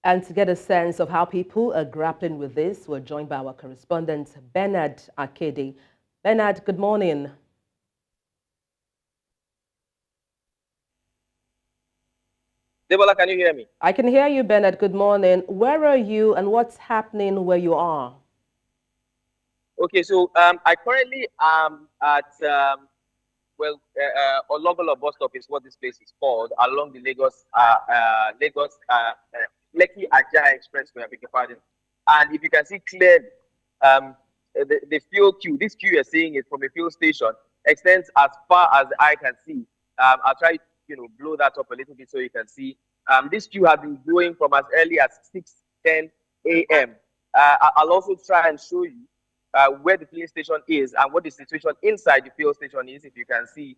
And to get a sense of how people are grappling with this, we're joined by our correspondent, Benard Akede. Benard, good morning. Debola, can you hear me? I can hear you, Benard. Good morning. Where are you and what's happening where you are? Okay, so I currently am at Ologolo bus stop is what this place is called, along the Lagos Lekki Ajah Expressway. I beg your pardon. And if you can see clearly, the fuel queue. This queue you're seeing is from a fuel station, extends as far as the eye can see. I'll try, blow that up a little bit so you can see. This queue has been going from as early as 6:10 a.m. I'll also try and show you where the fuel station is and what the situation inside the fuel station is. If you can see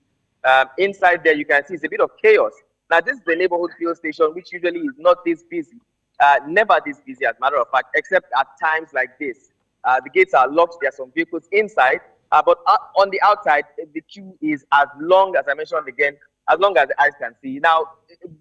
inside there, you can see it's a bit of chaos. Now, this is the neighborhood fuel station, which usually is not this busy, never this busy, as a matter of fact, except at times like this. The gates are locked. There are some vehicles inside, but on the outside, the queue is as long, as I mentioned again, as long as the eyes can see. Now,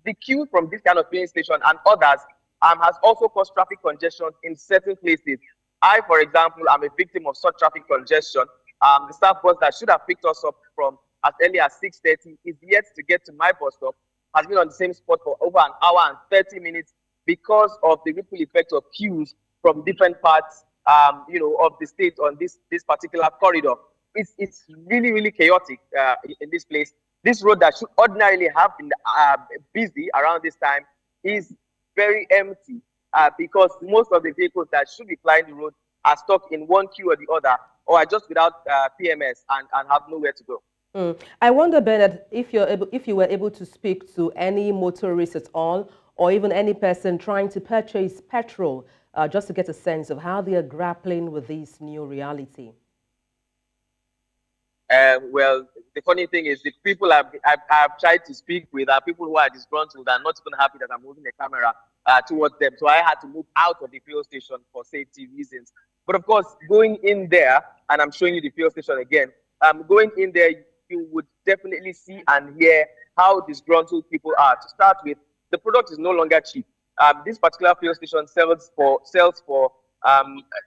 the queue from this kind of filling station and others has also caused traffic congestion in certain places. I, for example, am a victim of such traffic congestion. The staff bus that should have picked us up from as early as 6:30 is yet to get to my bus stop, has been on the same spot for over an hour and 30 minutes because of the ripple effect of queues from different parts, of the state on this particular corridor. It's really, really chaotic in this place. This road that should ordinarily have been busy around this time is very empty because most of the vehicles that should be flying the road are stuck in one queue or the other, or are just without PMS and have nowhere to go. I wonder, Bernard, if you were able to speak to any motorist at all, or even any person trying to purchase petrol, just to get a sense of how they are grappling with this new reality. Well, the funny thing is, the people I've tried to speak with are people who are disgruntled and not even happy that I'm moving the camera towards them. So I had to move out of the fuel station for safety reasons. But of course, going in there, and I'm showing you the fuel station again, going in there, you would definitely see and hear how disgruntled people are. To start with, the product is no longer cheap. This particular fuel station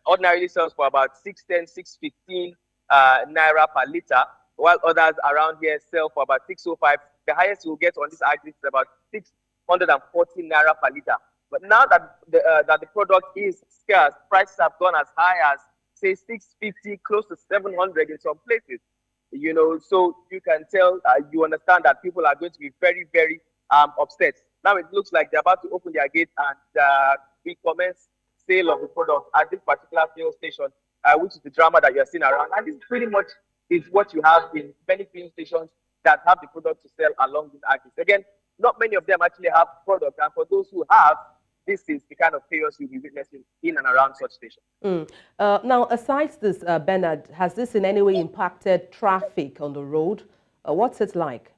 ordinarily sells for about 610, 615 naira per liter, while others around here sell for about 605. The highest you'll get on this axis is about 640 naira per liter. But now that the product is scarce, prices have gone as high as say 650, close to 700 in some places. So you can tell, you understand that people are going to be very, very upset. Now it looks like they're about to open their gate and recommence sale of the product at this particular fuel station, which is the drama that you're seeing around. And this pretty much is what you have in many fuel stations that have the product to sell along this axis. Again, not many of them actually have product, and for those who have, this is the kind of chaos you'll be witnessing in and around such stations. Now, aside this, Bernard, has this in any way impacted traffic on the road? What's it like?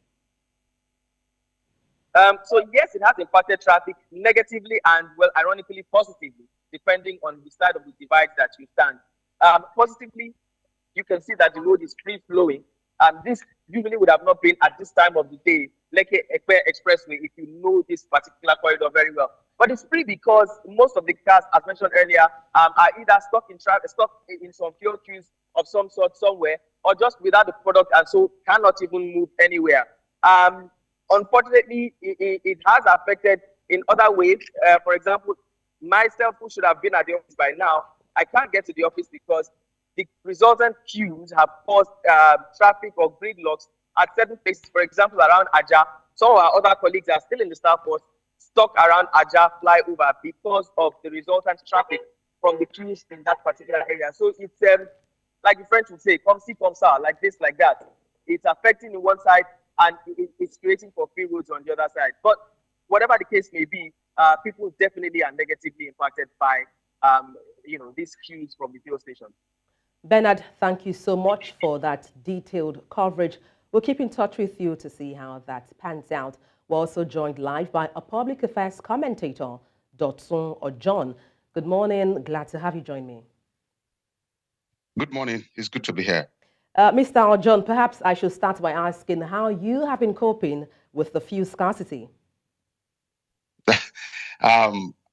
So yes, it has impacted traffic negatively and, well, ironically, positively, depending on the side of the divide that you stand. Positively, you can see that the road is free-flowing. This usually would have not been at this time of the day, like Ekpe Expressway, if you know this particular corridor very well. But it's free because most of the cars, as mentioned earlier, are either stuck in some fuel queues of some sort somewhere, or just without the product and so cannot even move anywhere. Unfortunately, it has affected in other ways. For example, myself, who should have been at the office by now, I can't get to the office because the resultant queues have caused traffic or gridlocks at certain places. For example, around Ajah, some of our other colleagues are still in the staff force stuck around Ajah flyover because of the resultant traffic from the queues in that particular area. So it's like the French would say, comme ci, comme ça, like this, like that. It's affecting the one side and it's creating for free roads on the other side. But whatever the case may be, people definitely are negatively impacted by these queues from the fuel station. Benard, thank you so much for that detailed coverage. We'll keep in touch with you to see how that pans out. We're also joined live by a public affairs commentator, Dotun Ojon. Good morning. Glad to have you join me. Good morning. It's good to be here. Mr. Ojon, perhaps I should start by asking how you have been coping with the fuel scarcity.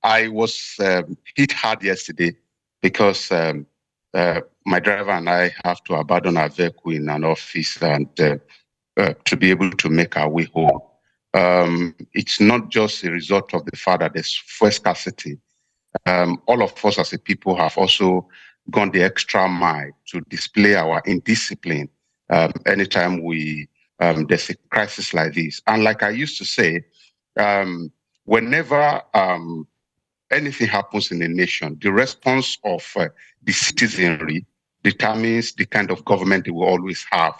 I was hit hard yesterday because my driver and I have to abandon our vehicle in an office and to be able to make our way home. It's not just a result of the fact that there's fuel scarcity. All of us as a people have also gone the extra mile to display our indiscipline anytime there's a crisis like this. And like I used to say, whenever anything happens in a nation, the response of the citizenry determines the kind of government they will always have.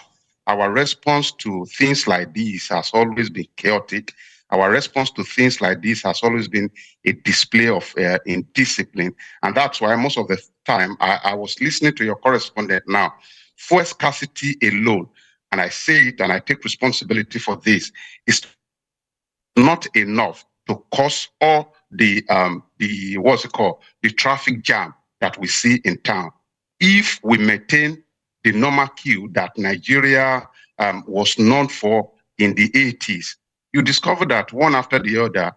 Our response to things like this has always been chaotic. Our response to things like this has always been a display of indiscipline. And that's why most of the time I was listening to your correspondent now. Fuel scarcity alone, and I say it and I take responsibility for this, is not enough to cause all the traffic jam that we see in town. If we maintain the normal queue that Nigeria was known for in the 80s, you discover that one after the other,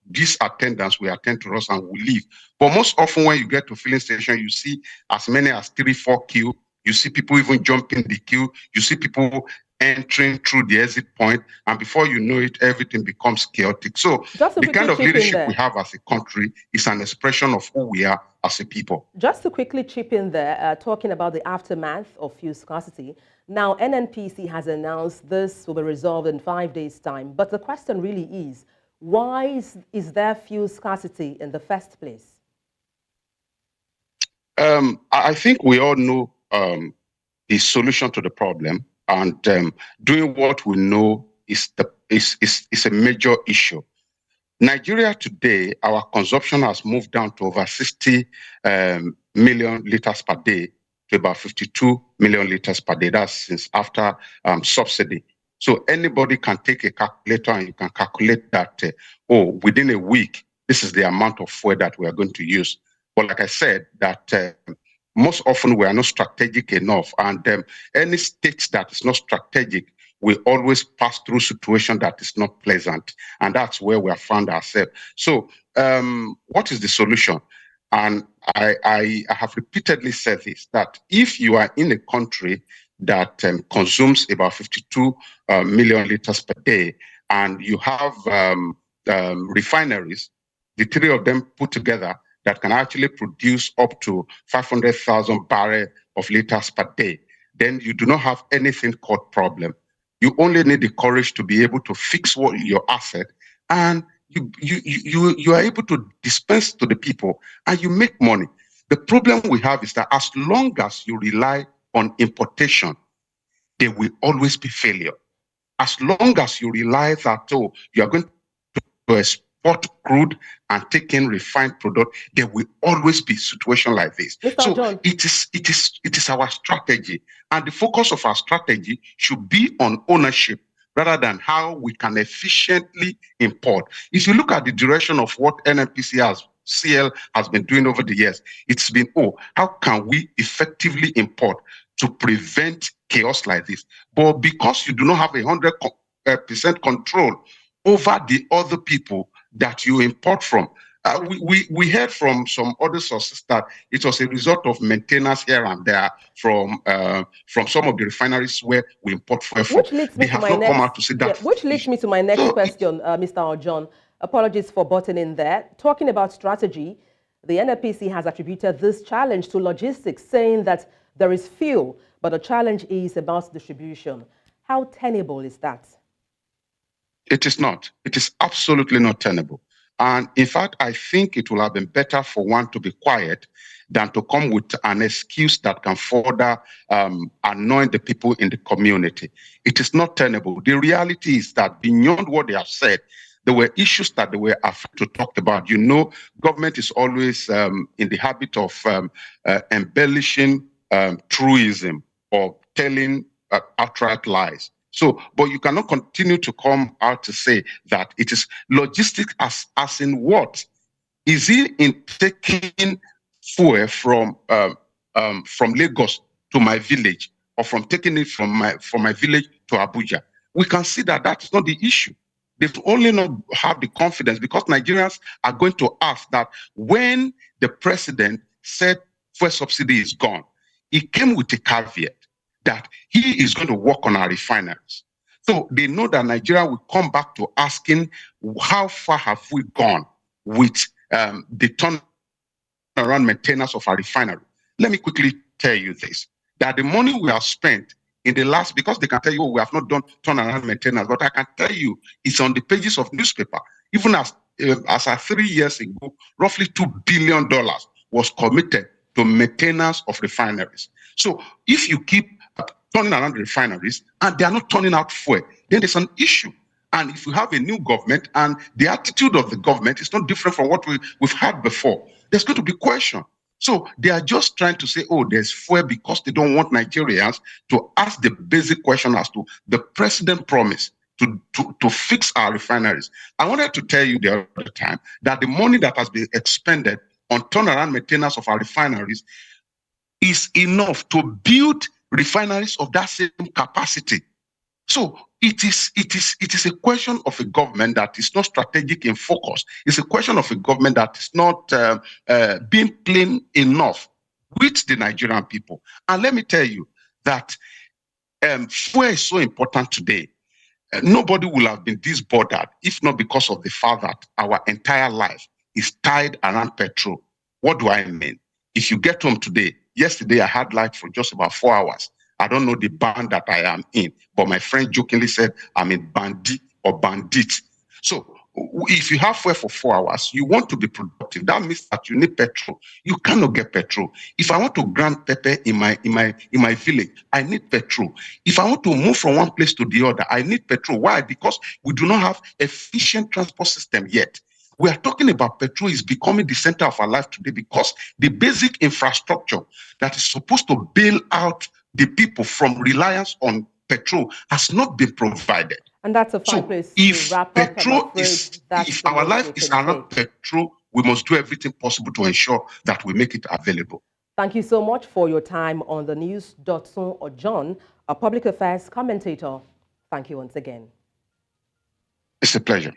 these attendants will attend to us and will leave. But most often when you get to filling station, you see as many as 3-4 queue. You see people even jumping the queue. You see people entering through the exit point, and before you know it, everything becomes chaotic. So the kind of leadership we have as a country is an expression of who we are as a people. Just to quickly chip in there, talking about the aftermath of fuel scarcity. Now, NNPC has announced this will be resolved in 5 days' time. But the question really is, why is there fuel scarcity in the first place? I think we all know the solution to the problem, and doing what we know is a major issue. Nigeria today, our consumption has moved down to over 60 million liters per day to about 52 million liters per day. That's since after subsidy. So anybody can take a calculator and you can calculate that, within a week, this is the amount of fuel that we are going to use. But like I said, that most often we are not strategic enough, and any state that is not strategic will always pass through situation that is not pleasant, and that's where we have found ourselves. So what is the solution? And I have repeatedly said this, that if you are in a country that consumes about 52 million liters per day, and you have refineries, the three of them put together, that can actually produce up to 500,000 barrels of liters per day, then you do not have anything called problem. You only need the courage to be able to fix your asset, and you are able to dispense to the people, and you make money. The problem we have is that as long as you rely on importation, there will always be failure. As long as you rely that you are going to export crude and take in refined product, there will always be a situation like this. Mr. So John, it is our strategy, and the focus of our strategy should be on ownership rather than how we can efficiently import. If you look at the direction of what NNPC CL has been doing over the years, it's been, how can we effectively import to prevent chaos like this? But because you do not have 100% control over the other people that you import from, we heard from some other sources that it was a result of maintenance here and there from some of the refineries where we import fuel from. Which leads me to my next question, Mr. Ojon. Apologies for butting in there. Talking about strategy, the NNPC has attributed this challenge to logistics, saying that there is fuel, but the challenge is about distribution. How tenable is that? It is not. It is absolutely not tenable. And in fact, I think it will have been better for one to be quiet than to come with an excuse that can further annoy the people in the community. It is not tenable. The reality is that beyond what they have said, there were issues that they were afraid to talk about. You know, government is always in the habit of embellishing truism or telling outright lies. So, but you cannot continue to come out to say that it is logistic as in what? Is it in taking fuel from Lagos to my village, or from taking it from my village to Abuja? We can see that that's not the issue. They've only not have the confidence because Nigerians are going to ask that when the president said fuel subsidy is gone, he came with a caveat that he is going to work on our refineries. So they know that Nigeria will come back to asking how far have we gone with the turnaround maintenance of our refinery. Let me quickly tell you this, that the money we have spent in the last, because they can tell you, oh, we have not done turnaround maintenance, but I can tell you it's on the pages of newspaper. Even as 3 years ago, roughly $2 billion was committed to maintenance of refineries. So if you keep turning around the refineries and they are not turning out fuel, then there's an issue. And if you have a new government and the attitude of the government is not different from what we've had before, there's going to be question. So they are just trying to say, oh, there's fuel because they don't want Nigerians to ask the basic question as to the president promise to fix our refineries. I wanted to tell you the other time that the money that has been expended on turnaround maintenance of our refineries is enough to build refineries of that same capacity. So it is a question of a government that is not strategic in focus. It's a question of a government that is not being plain enough with the Nigerian people. And let me tell you that fuel is so important today. Nobody will have been this bothered if not because of the fact that our entire life is tied around petrol. What do I mean? If you get home today, yesterday I had light for just about 4 hours. I don't know the band that I am in, but my friend jokingly said I'm a bandit or bandit. So if you have fuel for 4 hours, you want to be productive. That means that you need petrol. You cannot get petrol. If I want to grind pepper in my village, I need petrol. If I want to move from one place to the other, I need petrol. Why? Because we do not have efficient transport system yet. We are talking about petrol is becoming the center of our life today because the basic infrastructure that is supposed to bail out the people from reliance on petrol has not been provided. And that's a fine place to wrap up. If our life is around petrol, we must do everything possible to ensure that we make it available. Thank you so much for your time on the news. Dotun Ojon, a public affairs commentator. Thank you once again. It's a pleasure.